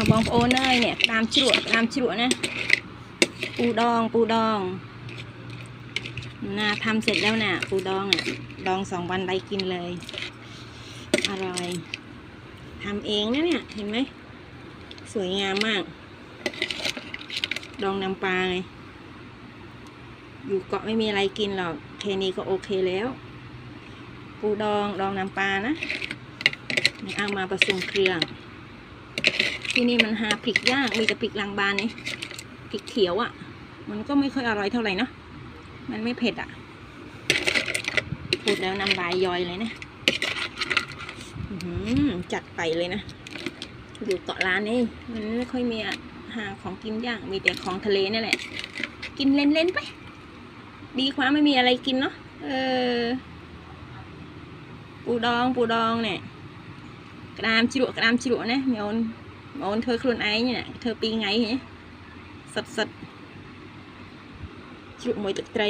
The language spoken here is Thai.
บองโอนเอ้ยเนี่ยตามฉลวนะปูดองน่าทำเสร็จแล้วน่ะปูดองอ่ะดอง2 วันได้กินเลยอร่อยทำเองนะเนี่ยเห็นไหมสวยงามมากดองน้ำปลาไงอยู่เกาะไม่มีอะไรกินหรอกแค่นี้ก็โอเคแล้วปูดองน้ำปลานะนี่เอามาผสมเครื่องที่นี่มันหาพริกยากมีแต่พริกลางบานนี่พริกเขียวอ่ะมันก็ไม่ค่อยอร่อยเท่าไหร่เนาะมันไม่เผ็ดอ่ะพูดแล้วน้ำลายย้อยเลยนะจัดไปเลยนะอยู่เกาะล้านนี่มันไม่ค่อยมีหาของกินยากมีแต่ของทะเลนี่แหละกินเล่นๆไปดีกว่าไม่มีอะไรกินเนาะปูดองเนี่ยกระดามจิ๋วนะโอนเธอครุนไอ้เนี่ยเธอปีไงเหรอสดจิ๋วมวยตึกไตร